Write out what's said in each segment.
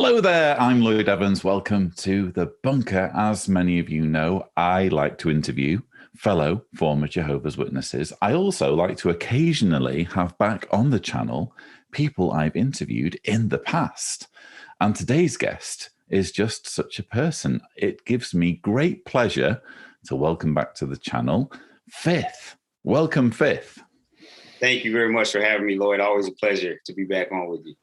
Hello there, I'm Lloyd Evans. Welcome to The Bunker. As many of you know, I like to interview fellow former Jehovah's Witnesses. I also like to occasionally have back on the channel people I've interviewed in the past. And today's guest is just such a person. It gives me great pleasure to welcome back to the channel, Fifth. Welcome, Fifth. Thank you very much for having me, Lloyd. Always a pleasure to be back on with you.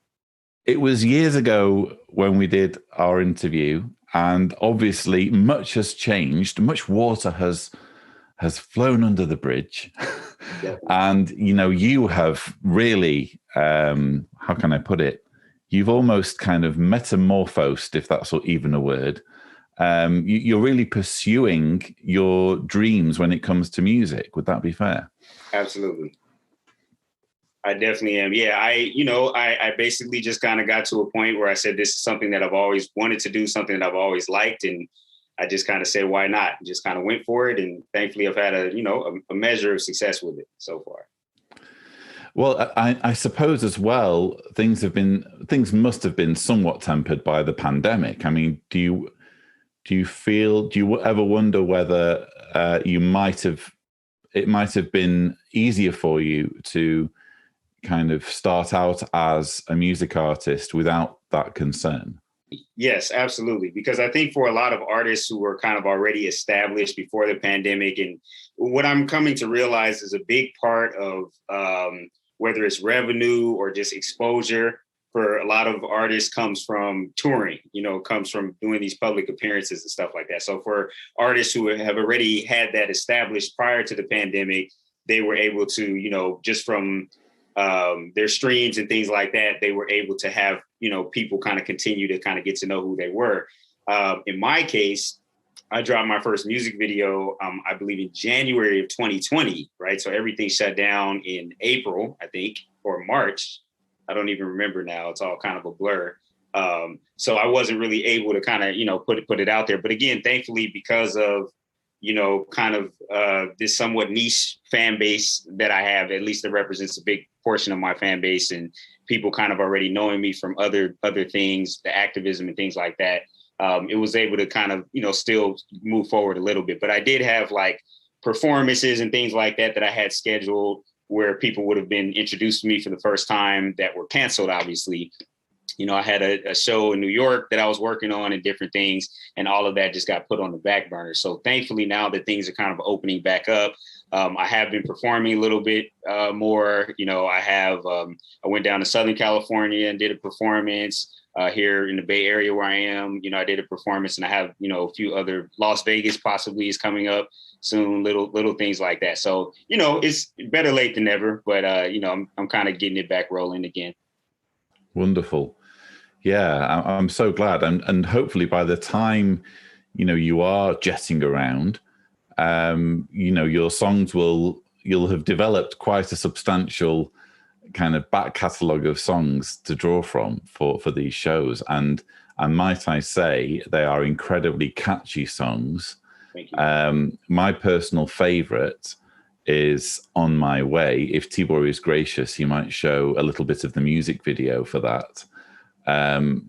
It was years ago when we did our interview, and obviously much has changed. Much water has flown under the bridge. And, you know, you have really, how can I put it? You've almost kind of metamorphosed, if that's even a word. You're really pursuing your dreams when it comes to music. Would that be fair? Absolutely. I definitely am. Yeah, I basically just kind of got to a point where I said, this is something that I've always wanted to do, something that I've always liked. And I just kind of said, why not? Just kind of went for it. And thankfully I've had a measure of success with it so far. Well, I suppose as well, things must have been somewhat tempered by the pandemic. I mean, do you ever wonder whether it might have been easier for you to kind of start out as a music artist without that concern? Yes, absolutely. Because I think for a lot of artists who were kind of already established before the pandemic, and what I'm coming to realize is a big part of whether it's revenue or just exposure for a lot of artists comes from touring, comes from doing these public appearances and stuff like that. So for artists who have already had that established prior to the pandemic, they were able to, just from their streams and things like that, they were able to have, people kind of continue to kind of get to know who they were. In my case, I dropped my first music video, I believe in January of 2020, right? So everything shut down in April, I think, or March. I don't even remember now. It's all kind of a blur. So I wasn't really able to kind of, put it out there. But again, thankfully, because of, this somewhat niche fan base that I have, at least that represents a big portion of my fan base, and people kind of already knowing me from other things, the activism and things like that. It was able to kind of, still move forward a little bit. But I did have like performances and things like that I had scheduled where people would have been introduced to me for the first time that were canceled, obviously. I had a show in New York that I was working on and different things, and all of that just got put on the back burner. So thankfully, now that things are kind of opening back up, I have been performing a little bit more. I went down to Southern California and did a performance here in the Bay Area where I am. I did a performance, and I have, a few other. Las Vegas possibly is coming up soon, little things like that. So, it's better late than never, but, I'm kind of getting it back rolling again. Wonderful. Yeah, I'm so glad. And hopefully by the time, you are jetting around, your songs you'll have developed quite a substantial kind of back catalogue of songs to draw from for these shows. And might I say, they are incredibly catchy songs. Thank you. My personal favorite is On My Way. If Tibor is gracious, he might show a little bit of the music video for that.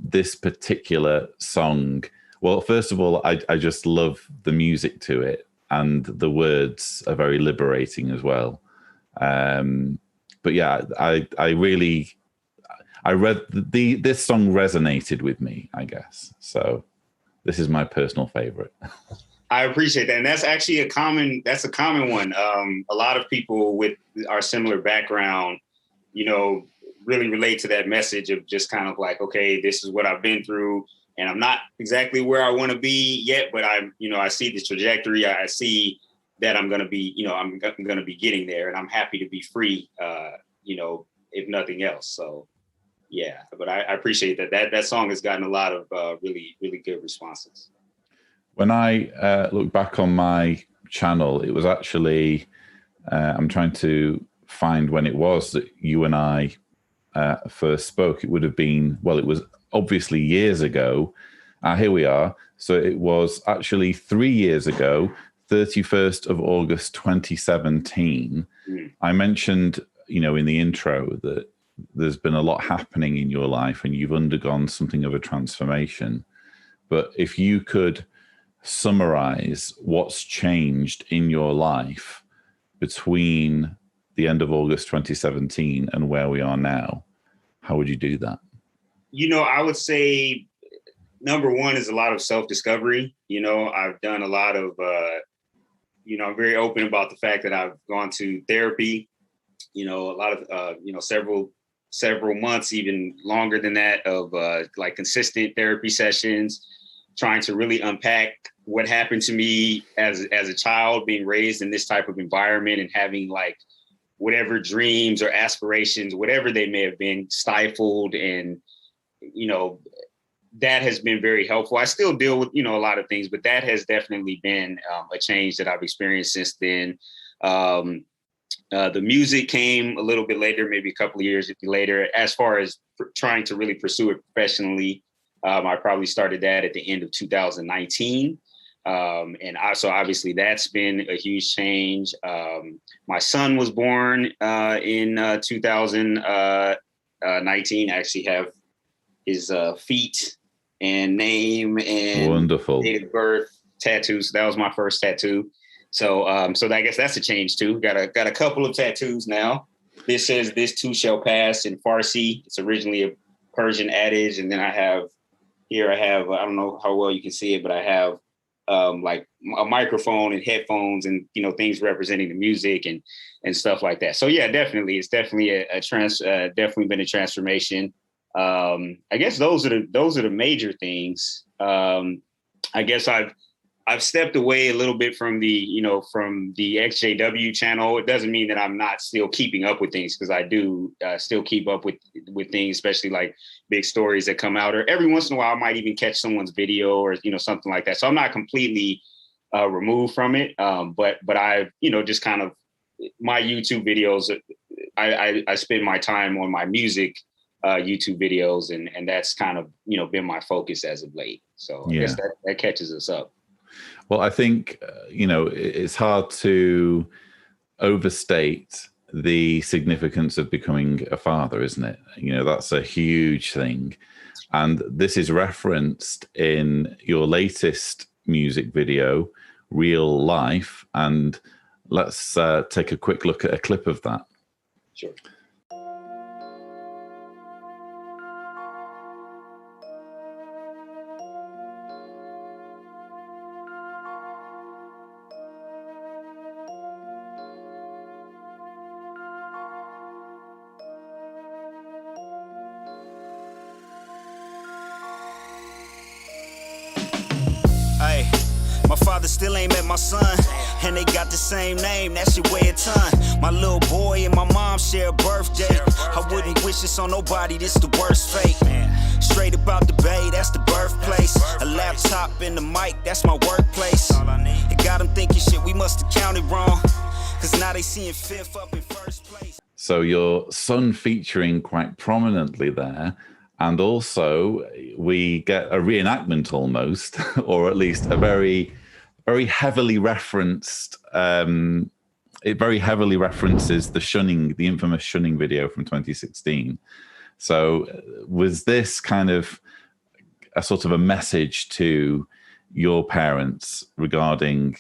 This particular song, well, first of all, I just love the music to it, and the words are very liberating as well. But yeah, this song resonated with me, I guess. So this is my personal favorite. I appreciate that. And that's actually a common one. A lot of people with our similar background, really relate to that message of just kind of like, okay, this is what I've been through, and I'm not exactly where I want to be yet, but I see the trajectory. I see that I'm going to be, I'm going to be getting there, and I'm happy to be free, if nothing else. So yeah, but I appreciate that song has gotten a lot of really, really good responses. When I look back on my channel, it was actually, I'm trying to find when it was that you and I first spoke. It would have been, well, it was obviously years ago. Here we are. So it was actually 3 years ago, 31st of August, 2017. I mentioned, in the intro that there's been a lot happening in your life and you've undergone something of a transformation. But if you could summarize what's changed in your life between the end of August 2017 and where we are now, how would you do that? I would say number one is a lot of self-discovery. I've done a lot of, I'm very open about the fact that I've gone to therapy, a lot of, several months, even longer than that, of like consistent therapy sessions, trying to really unpack what happened to me as a child, being raised in this type of environment and having like whatever dreams or aspirations, whatever they may have been, stifled. And, that has been very helpful. I still deal with, a lot of things, but that has definitely been a change that I've experienced since then. The music came a little bit later, maybe a couple of years later. As far as trying to really pursue it professionally, I probably started that at the end of 2019. So obviously that's been a huge change. My son was born in 2019. I actually have his feet and name and wonderful date of birth tattoos. So that was my first tattoo. So I guess that's a change too. Got a couple of tattoos now. This says "This too shall pass" in Farsi. It's originally a Persian adage, and then I have I don't know how well you can see it, but I have like a microphone and headphones and things representing the music and stuff like that. So yeah, definitely, it's definitely definitely been a transformation. I guess those are the major things. I guess I've stepped away a little bit from the XJW channel. It doesn't mean that I'm not still keeping up with things, because I do still keep up with things, especially like big stories that come out, or every once in a while I might even catch someone's video or, something like that. So I'm not completely removed from it. But I, just kind of my YouTube videos, I spend my time on my music YouTube videos, and that's kind of, been my focus as of late. So I guess that catches us up. Well, I think, it's hard to overstate the significance of becoming a father, isn't it? That's a huge thing. And this is referenced in your latest music video, Real Life. And let's take a quick look at a clip of that. Sure. My father still ain't met my son, and they got the same name, that's your way of ton. My little boy and my mom share a birthday. I wouldn't wish this on nobody, this the worst fate. Straight about the bay, that's the birthplace. A laptop and the mic, that's my workplace. It got them thinking shit, we must have counted wrong, cause now they seeing fifth up in first place. So your son featuring quite prominently there. And also, we get a reenactment almost, or at least a very, very heavily referenced. It very heavily references the shunning, the infamous shunning video from 2016. So, was this kind of a sort of a message to your parents regarding,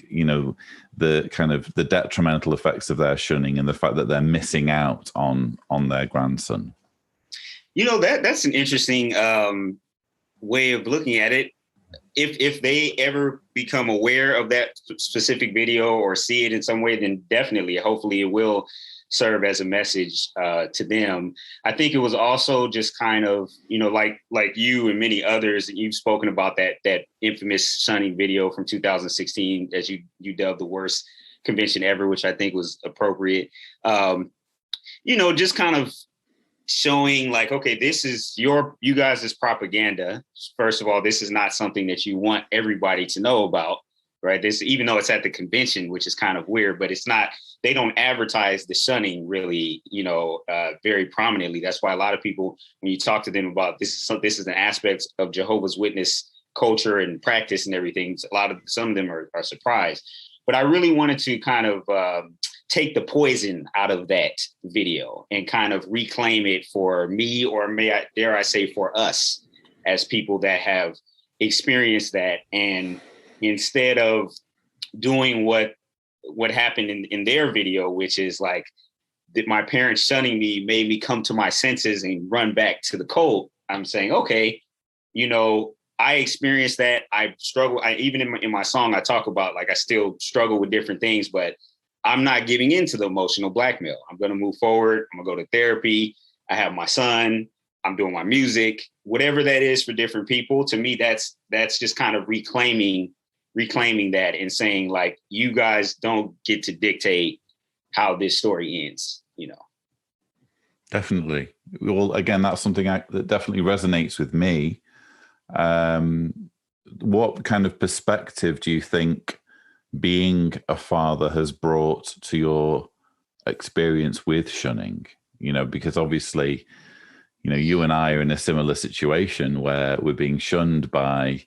the kind of the detrimental effects of their shunning and the fact that they're missing out on their grandson? That's an interesting way of looking at it. If they ever become aware of that specific video or see it in some way, then definitely, hopefully it will serve as a message to them. I think it was also just kind of, like you and many others, and you've spoken about that infamous shunning video from 2016, as you dubbed the worst convention ever, which I think was appropriate. Just kind of showing like, okay, this is you guys' propaganda. First of all, this is not something that you want everybody to know about, right? This, even though it's at the convention, which is kind of weird, but it's not, they don't advertise the shunning really, very prominently. That's why a lot of people, when you talk to them about this is an aspect of Jehovah's Witness culture and practice and everything, some of them are surprised. But I really wanted to kind of take the poison out of that video and kind of reclaim it for me, or dare I say for us as people that have experienced that. And instead of doing what happened in their video, which is like that my parents shunning me made me come to my senses and run back to the cult, I'm saying, okay, you know, I experienced that. I struggle. Even in my song, I talk about like I still struggle with different things, but I'm not giving in to the emotional blackmail. I'm going to move forward. I'm going to go to therapy. I have my son. I'm doing my music, whatever that is for different people. To me, that's just kind of reclaiming that and saying like, you guys don't get to dictate how this story ends, you know. Definitely. Well, again, that's something that definitely resonates with me. What kind of perspective do you think being a father has brought to your experience with shunning? You know, because obviously, you know, you and I are in a similar situation where we're being shunned by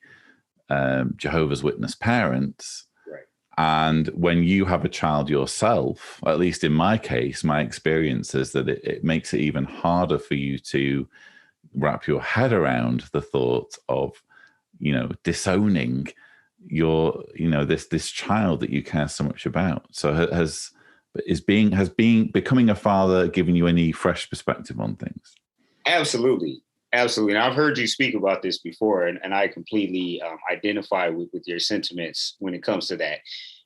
Jehovah's Witness parents. Right. And when you have a child yourself, at least in my case, my experience is that it makes it even harder for you to wrap your head around the thought of, you know, disowning your, you know, this child that you care so much about. So has becoming a father given you any fresh perspective on things? Absolutely. And I've heard you speak about this before, and I completely identify with your sentiments when it comes to that,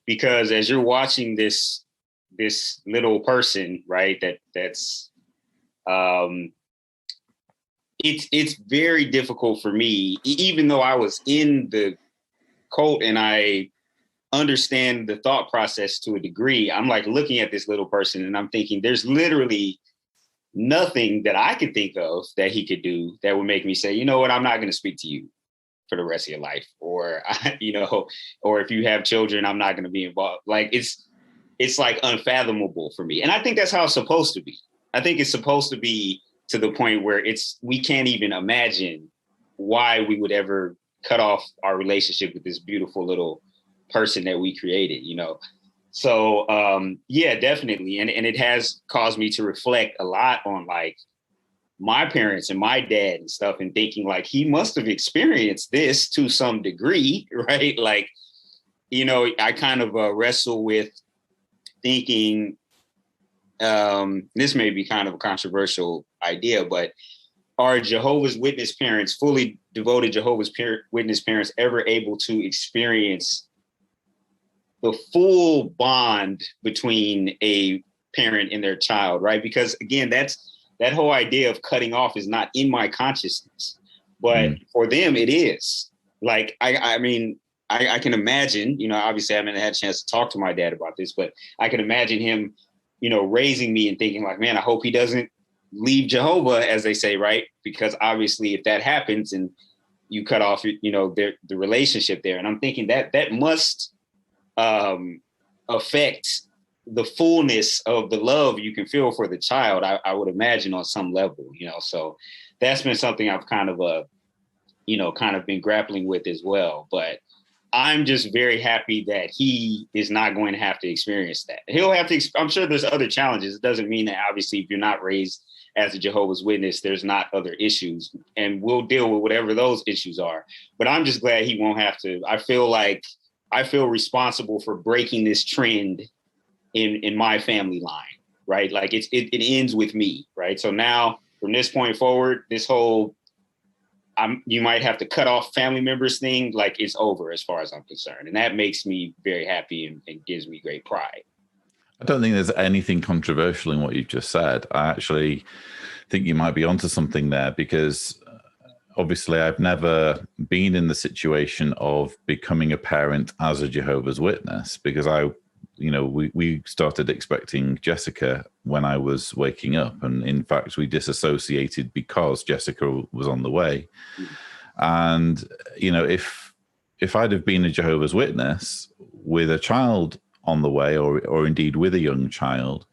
because as you're watching this little person, right, that's it's very difficult for me, even though I was in the cult and I understand the thought process to a degree. I'm like looking at this little person and I'm thinking there's literally nothing that I could think of that he could do that would make me say, you know what, I'm not going to speak to you for the rest of your life. Or, you know, or if you have children, I'm not going to be involved. Like it's like unfathomable for me. And I think that's how it's supposed to be. I think it's supposed to be to the point where we can't even imagine why we would ever cut off our relationship with this beautiful little person that we created, you know? So, yeah, definitely. And it has caused me to reflect a lot on like my parents and my dad and stuff, and thinking like he must have experienced this to some degree, right? Like, you know, I kind of wrestle with thinking, this may be kind of a controversial idea, but are Jehovah's Witness parents, fully devoted Jehovah's Witness parents, ever able to experience the full bond between a parent and their child, right? Because again, that whole idea of cutting off is not in my consciousness, but for them it is. Like, I mean, I can imagine, you know, obviously I haven't had a chance to talk to my dad about this, but I can imagine him, you know, raising me and thinking like, man, I hope he doesn't leave Jehovah, as they say, right? Because obviously if that happens and you cut off, you know, the relationship there. And I'm thinking that must affect the fullness of the love you can feel for the child, I would imagine, on some level, you know. So that's been something I've kind of been grappling with as well. But I'm just very happy that he is not going to have to experience that. He'll have to, I'm sure there's other challenges. It doesn't mean that obviously if you're not raised as a Jehovah's Witness, there's not other issues, and we'll deal with whatever those issues are. But I'm just glad he won't have to. I feel responsible for breaking this trend in my family line, right? Like it ends with me, right? So now from this point forward, this whole you might have to cut off family members thing, like it's over as far as I'm concerned. And that makes me very happy and gives me great pride. I don't think there's anything controversial in what you've just said. I actually think you might be onto something there, because obviously I've never been in the situation of becoming a parent as a Jehovah's Witness, because we started expecting Jessica when I was waking up. And in fact, we disassociated because Jessica was on the way. And, you know, if I'd have been a Jehovah's Witness with a child on the way, or indeed with a young child,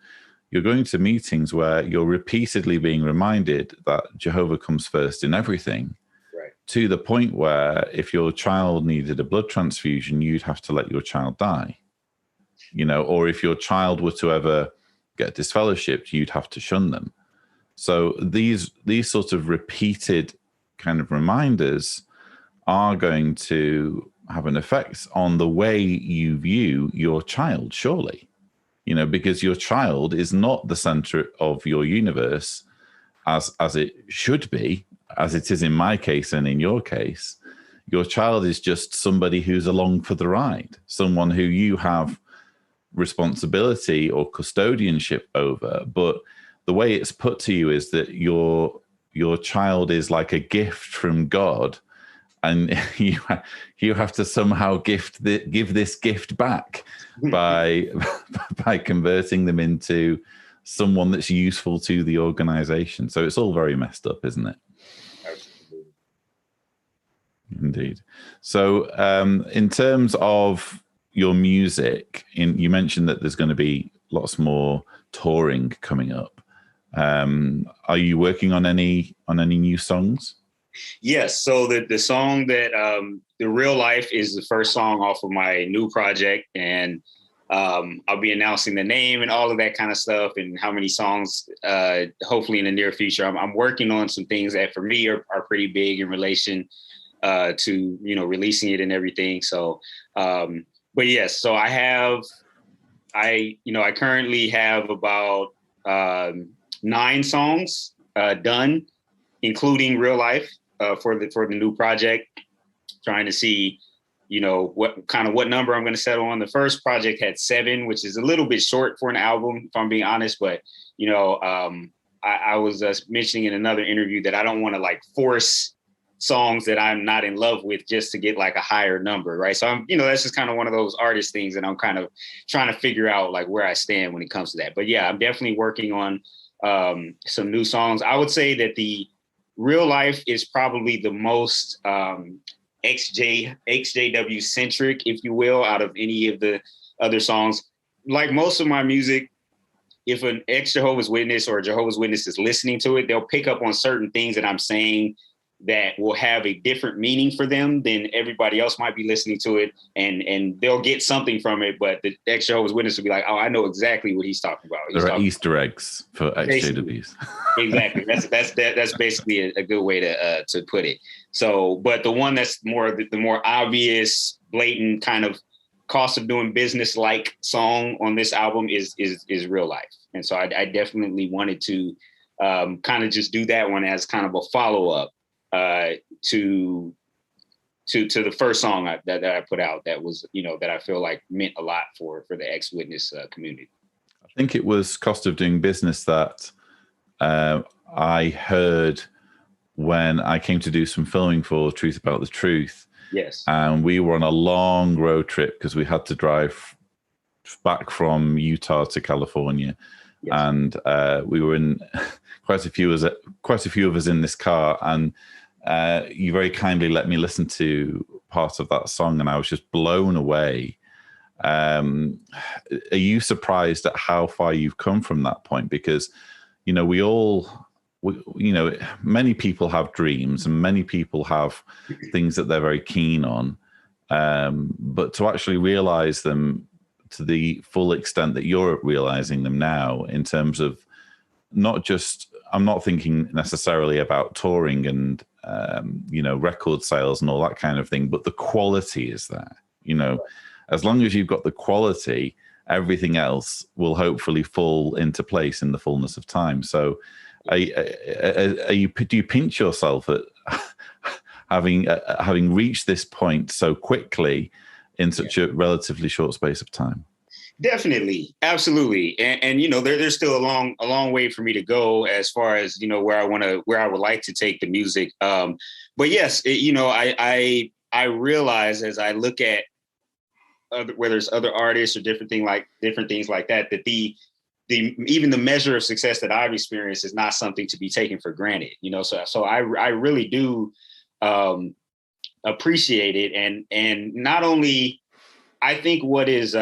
you're going to meetings where you're repeatedly being reminded that Jehovah comes first in everything, right? To the point where if your child needed a blood transfusion, you'd have to let your child die. or if your child were to ever get disfellowshipped, you'd have to shun them. So these sort of repeated kind of reminders are going to have an effect on the way you view your child, surely, because your child is not the center of your universe as it should be, as it is in my case and in your case. Your child is just somebody who's along for the ride, someone who you have responsibility or custodianship over. But the way it's put to you is that your child is like a gift from God, and you have to somehow give this gift back by converting them into someone that's useful to the organization. So it's all very messed up, isn't it? Absolutely. Indeed. So in terms of your music, you mentioned that there's going to be lots more touring coming up. Are you working on any new songs? Yes. So the song that The Real Life is the first song off of my new project, and I'll be announcing the name and all of that kind of stuff and how many songs, hopefully in the near future. I'm working on some things that for me are pretty big in relation to, releasing it and everything. So, but yes, so I currently have about 9 songs done, including Real Life, for the new project. Trying to see, what number I'm going to settle on. The first project had 7, which is a little bit short for an album, if I'm being honest. But I was mentioning in another interview that I don't want to force songs that I'm not in love with just to get a higher number, right? So I'm, that's just kind of one of those artist things, and I'm kind of trying to figure out where I stand when it comes to that. But yeah, I'm definitely working on some new songs. I would say that the Real Life is probably the most XJW centric, if you will, out of any of the other songs. Like most of my music, if an ex-Jehovah's Witness or a Jehovah's Witness is listening to it, they'll pick up on certain things that I'm saying that will have a different meaning for them than everybody else might be listening to it, and they'll get something from it. But the ex-Jehovah's Witness will be like, "Oh, I know exactly what he's talking about." There are Easter eggs for XJWs. Exactly. That's basically a good way to put it. So, but the one that's the more obvious, blatant kind of cost of doing business song on this album is Real Life. And so I definitely wanted to kind of just do that one as kind of a follow-up to the first song that I put out that was, that I feel meant a lot for the ex-witness community. I think it was cost of doing business that I heard when I came to do some filming for Truth About the Truth. Yes. And we were on a long road trip because we had to drive back from Utah to California. Yes. And we were in quite a few of us in this car, and you very kindly let me listen to part of that song, and I was just blown away. Are you surprised at how far you've come from that point? Because, many people have dreams and many people have things that they're very keen on. But to actually realize them to the full extent that you're realizing them now, in terms of not just, I'm not thinking necessarily about touring and, record sales and all that kind of thing, but the quality is there. As long as you've got the quality, everything else will hopefully fall into place in the fullness of time. So do you pinch yourself at having reached this point so quickly in such a relatively short space of time? Definitely. Absolutely. And there's still a long way for me to go as far as, where I would like to take the music. But yes, I realize as I look at whether it's other artists or different things like that, that even the measure of success that I've experienced is not something to be taken for granted, so I really do appreciate it. And not only, I think what is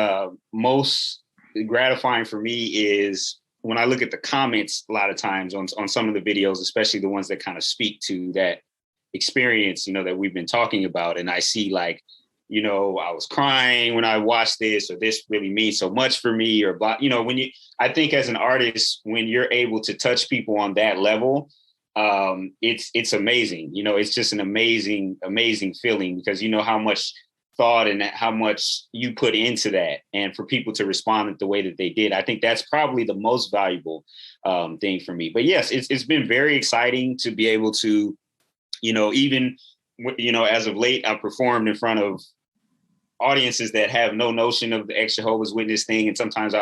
most gratifying for me is when I look at the comments a lot of times on some of the videos, especially the ones that kind of speak to that experience, that we've been talking about. And I see I was crying when I watched this, or this really means so much for me, or blah. I think as an artist, when you're able to touch people on that level, it's amazing. It's just an amazing feeling, because you know how much thought and how much you put into that, and for people to respond the way that they did, I think that's probably the most valuable thing for me. But yes, it's been very exciting to be able to, even as of late, I've performed in front of audiences that have no notion of the ex-Jehovah's Witness thing, and sometimes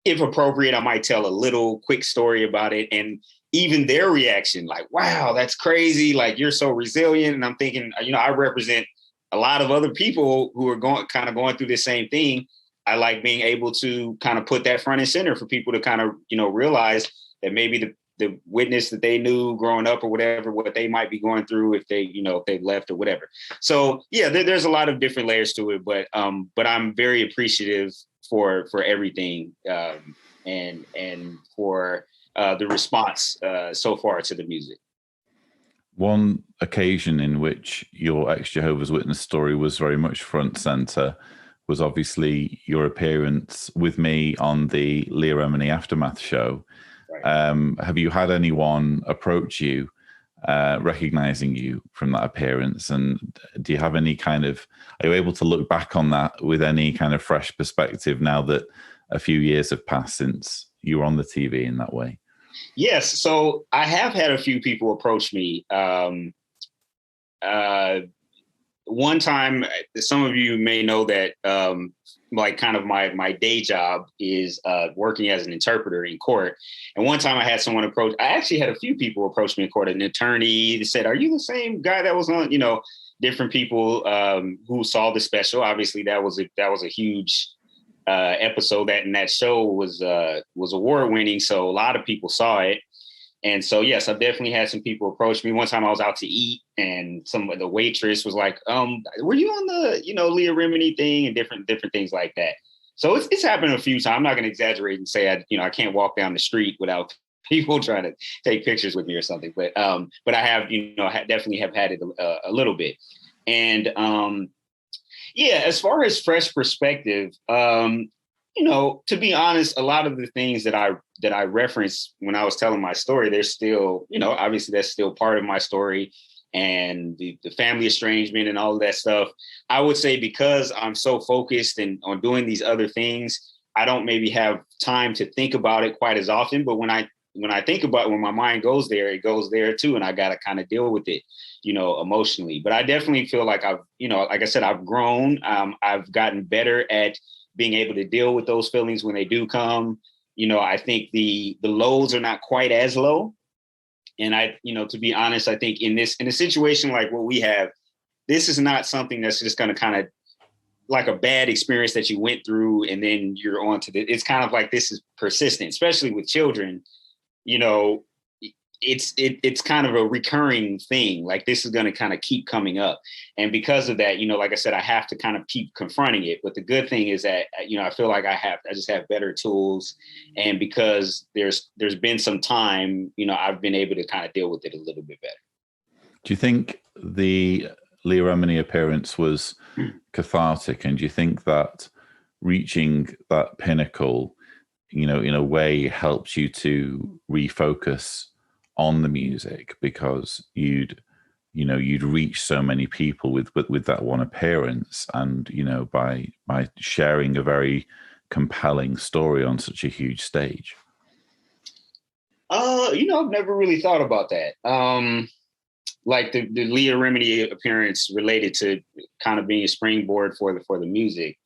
if appropriate, I might tell a little quick story about it, and even their reaction, like, wow, that's crazy, like, you're so resilient. And I'm thinking, I represent a lot of other people who are going through the same thing. I like being able to kind of put that front and center for people to kind of, realize that maybe the witness that they knew growing up or whatever, what they might be going through if they, if they've left or whatever. So yeah, there's a lot of different layers to it, but I'm very appreciative for everything, and for the response so far to the music. One occasion in which your ex-Jehovah's Witness story was very much front center was obviously your appearance with me on the Leah Remini Aftermath show. Right. Have you had anyone approach you, recognizing you from that appearance? And do you have any are you able to look back on that with any kind of fresh perspective now that a few years have passed since you were on the TV in that way? Yes. So I have had a few people approach me. One time, some of you may know that my day job is working as an interpreter in court. And one time I had someone approach, I actually had a few people approach me in court, an attorney that said, "Are you the same guy that was on," different people who saw the special. Obviously that was a huge episode, that show was award winning. So a lot of people saw it. And so, yes, I've definitely had some people approach me. One time I was out to eat, and the waitress was like, "Were you on the, Leah Remini thing?" and different things like that. So it's happened a few times. I'm not going to exaggerate and say I can't walk down the street without people trying to take pictures with me or something. But I have, definitely have had it a little bit. And yeah, as far as fresh perspective, to be honest, a lot of the things that I referenced when I was telling my story, they're still, obviously that's still part of my story, and the family estrangement and all of that stuff. I would say because I'm so focused on doing these other things, I don't maybe have time to think about it quite as often. But when I think about it, when my mind goes there, it goes there too. And I got to kind of deal with it, emotionally. But I definitely feel like I've, like I said, I've grown. I've gotten better at being able to deal with those feelings when they do come. I think the lows are not quite as low. And to be honest, I think in a situation like what we have, this is not something that's just going to kind of like a bad experience that you went through and then you're on to it's kind of like, this is persistent, especially with children. It's kind of a recurring thing. Like, this is going to kind of keep coming up. And because of that, like I said, I have to kind of keep confronting it. But the good thing is that, I feel like I just have better tools. And because there's been some time, I've been able to kind of deal with it a little bit better. Do you think the Leah Remini appearance was cathartic? And do you think that reaching that pinnacle, in a way helped you to refocus on the music, because you'd reach so many people with that one appearance, and by sharing a very compelling story on such a huge stage? I've never really thought about that. Like the Leah Remini appearance related to kind of being a springboard for the music.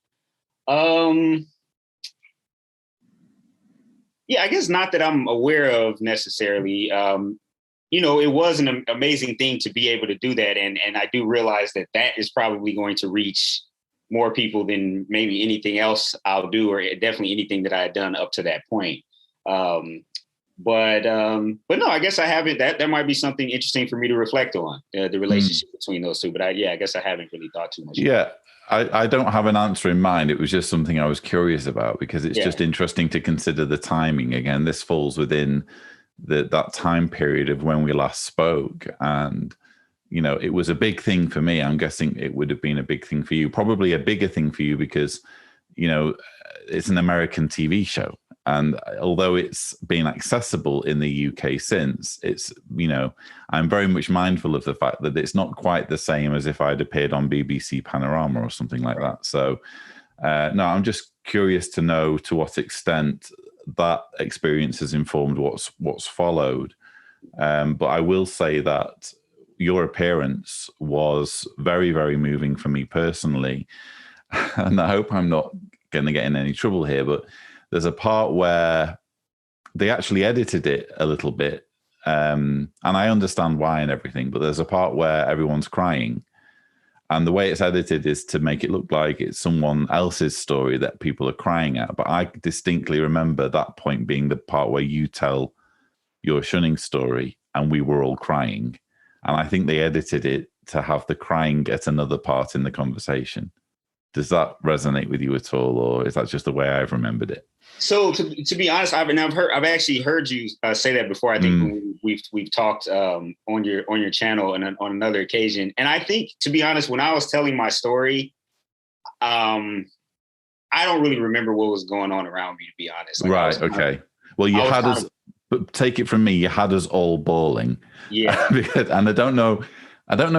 Yeah, I guess not that I'm aware of necessarily. It was an amazing thing to be able to do that. And I do realize that is probably going to reach more people than maybe anything else I'll do, or definitely anything that I had done up to that point. But no, I guess I haven't. That might be something interesting for me to reflect on, the relationship between those two. But I guess I haven't really thought too much. Yeah. I don't have an answer in mind. It was just something I was curious about, because it's just interesting to consider the timing. Again, this falls within that time period of when we last spoke. And, you know, it was a big thing for me. I'm guessing it would have been a big thing for you, probably a bigger thing for you because, you know, it's an American TV show. And although it's been accessible in the UK since, it's, you know, I'm very much mindful of the fact that it's not quite the same as if I'd appeared on BBC Panorama or something like that. So, no, I'm just curious to know to what extent that experience has informed what's followed. But I will say that your appearance was very, very moving for me personally. And I hope I'm not going to get in any trouble here, but there's a part where they actually edited it a little bit. And I understand why and everything, but there's a part where everyone's crying. And the way it's edited is to make it look like it's someone else's story that people are crying at. But I distinctly remember that point being the part where you tell your shunning story and we were all crying. And I think they edited it to have the crying get another part in the conversation. Does that resonate with you at all, or is that just the way I've remembered it? So to be honest, I've actually heard you say that before. I think when we've talked on your channel and on another occasion. And I think, to be honest, when I was telling my story, I don't really remember what was going on around me, to be honest. Like, right. Okay. Well, you had us, but take it from me, you had us all bawling. Yeah. And I don't know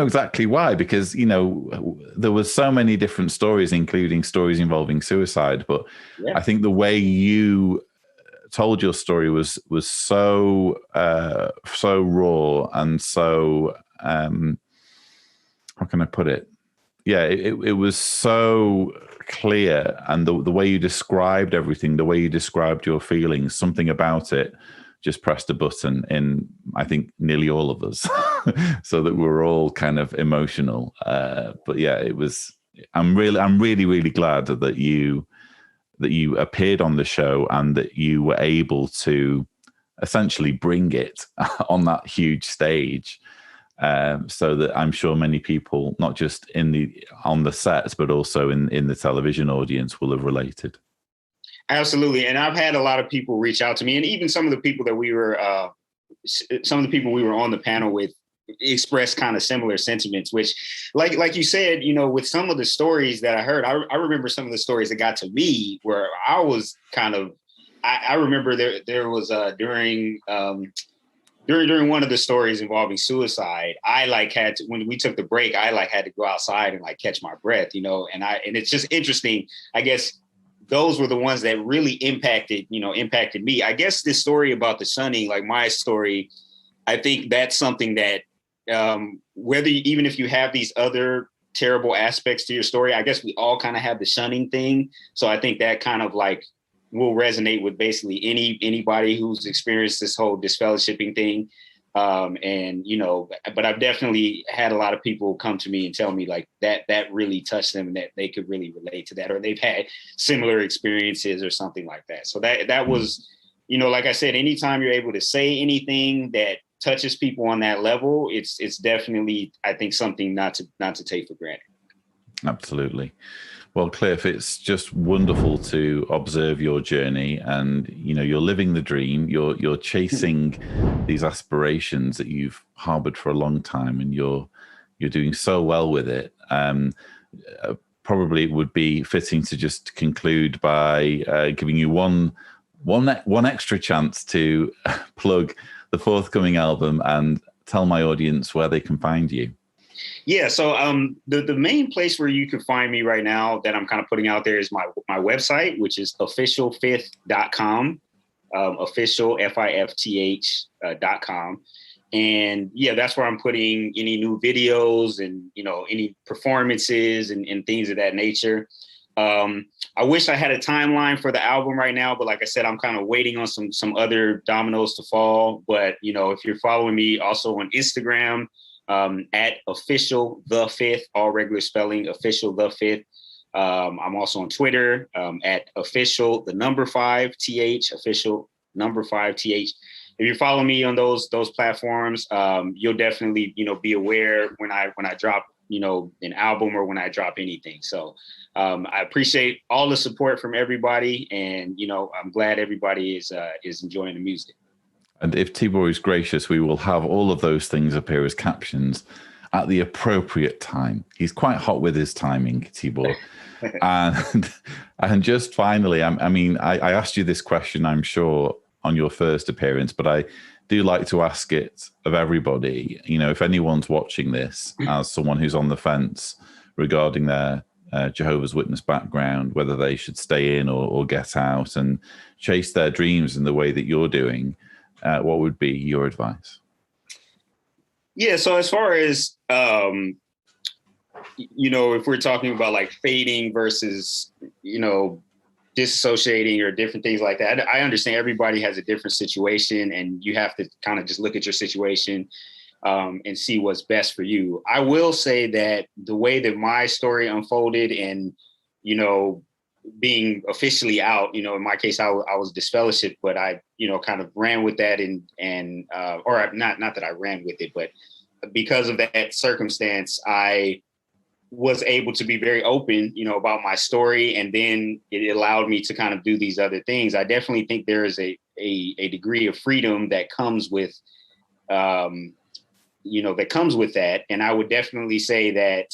exactly why, because, you know, there was so many different stories, including stories involving suicide. But yeah. I think the way you told your story was so raw and so, how can I put it? Yeah, it was so clear. And the way you described everything, the way you described your feelings, something about it just pressed a button in, I think, nearly all of us, so that we're all kind of emotional. But yeah, it was. I'm really glad that you appeared on the show and that you were able to essentially bring it on that huge stage, so that I'm sure many people, not just on the set, but also in the television audience, will have related. Absolutely. And I've had a lot of people reach out to me, and even some of the people that we were on the panel with expressed kind of similar sentiments, which like you said, you know, with some of the stories that I heard, I remember some of the stories that got to me where I was kind of, I remember there was during one of the stories involving suicide, I had to, when we took the break, I had to go outside and catch my breath, you know, and it's just interesting, I guess. Those were the ones that really impacted me. I guess this story about the shunning, like my story, I think that's something that even if you have these other terrible aspects to your story, I guess we all kind of have the shunning thing. So I think that kind of will resonate with basically anybody who's experienced this whole disfellowshipping thing. And, you know, but I've definitely had a lot of people come to me and tell me that really touched them and that they could really relate to that, or they've had similar experiences or something like that. So that was, you know, like I said, anytime you're able to say anything that touches people on that level, it's definitely, I think, something not to take for granted. Absolutely. Well, Cliff, it's just wonderful to observe your journey, and you know, you're living the dream. You're chasing these aspirations that you've harbored for a long time, and you're doing so well with it. Probably it would be fitting to just conclude by giving you one extra chance to plug the forthcoming album and tell my audience where they can find you. Yeah, so the main place where you can find me right now that I'm kind of putting out there is my website, which is officialfifth.com, official FIFTH.com. And yeah, that's where I'm putting any new videos and, you know, any performances and things of that nature. I wish I had a timeline for the album right now, but like I said, I'm kind of waiting on some other dominoes to fall. But, you know, if you're following me also on Instagram, at official the fifth, all regular spelling, official the fifth. I'm also on Twitter, at official the number 5 TH, official number 5 TH. If you follow me on those platforms, you'll definitely, you know, be aware when I drop, you know, an album or when I drop anything. So I appreciate all the support from everybody, and you know, I'm glad everybody is enjoying the music. And if Tibor is gracious, we will have all of those things appear as captions at the appropriate time. He's quite hot with his timing, Tibor. and just finally, I asked you this question, I'm sure, on your first appearance, but I do like to ask it of everybody. You know, if anyone's watching this as someone who's on the fence regarding their Jehovah's Witness background, whether they should stay in or get out and chase their dreams in the way that you're doing, what would be your advice? Yeah, so as far as, if we're talking about like fading versus, disassociating or different things like that, I understand everybody has a different situation, and you have to kind of just look at your situation and see what's best for you. I will say that the way that my story unfolded and, being officially out, in my case, I was disfellowshipped, but I, kind of ran with that or not that I ran with it, but because of that circumstance, I was able to be very open, about my story. And then it allowed me to kind of do these other things. I definitely think there is a degree of freedom that comes with, that comes with that. And I would definitely say that,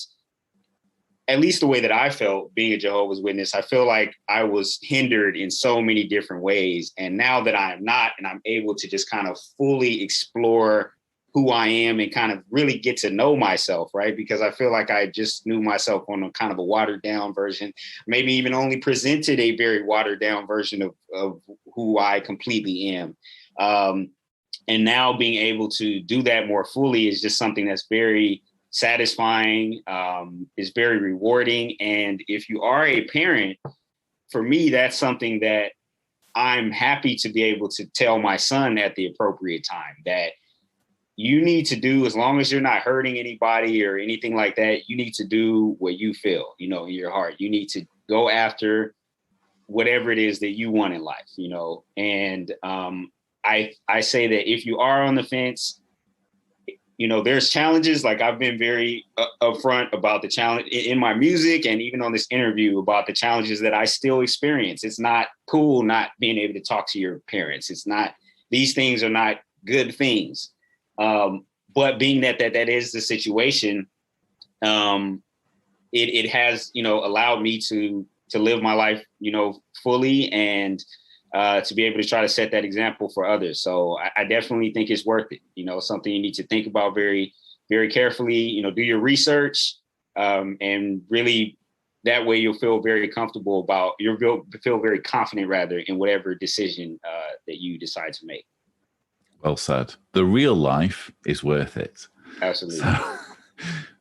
at least the way that I felt being a Jehovah's Witness, I feel like I was hindered in so many different ways. And now that I am not, and I'm able to just kind of fully explore who I am and kind of really get to know myself, right? Because I feel like I just knew myself on a kind of a watered down version, maybe even only presented a very watered down version of who I completely am. And now being able to do that more fully is just something that's very satisfying, is very rewarding. And if you are a parent, for me, that's something that I'm happy to be able to tell my son at the appropriate time that you need to do, as long as you're not hurting anybody or anything like that, you need to do what you feel, in your heart. You need to go after whatever it is that you want in life, And I say that if you are on the fence, there's challenges. Like I've been very upfront about the challenge in my music and even on this interview about the challenges that I still experience. It's not cool not being able to talk to your parents. It's not, these things are not good things. But being that is the situation, it has, allowed me to live my life, fully and to be able to try to set that example for others. So I definitely think it's worth it. Something you need to think about very, very carefully, do your research, and really that way you'll feel very comfortable you'll feel very confident rather in whatever decision that you decide to make. Well said. The real life is worth it. Absolutely. So,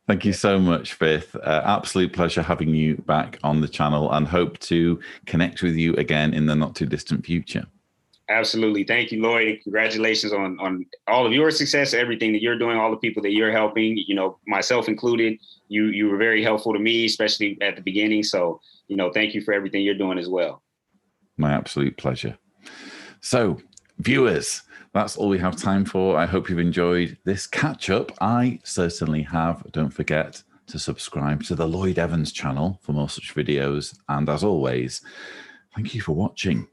thank you so much, Fifth. Absolute pleasure having you back on the channel, and hope to connect with you again in the not too distant future. Absolutely. Thank you, Lloyd. Congratulations on all of your success, everything that you're doing, all the people that you're helping, myself included. You were very helpful to me, especially at the beginning. So, thank you for everything you're doing as well. My absolute pleasure. So, viewers, that's all we have time for. I hope you've enjoyed this catch up. I certainly have. Don't forget to subscribe to the Lloyd Evans channel for more such videos. And as always, thank you for watching.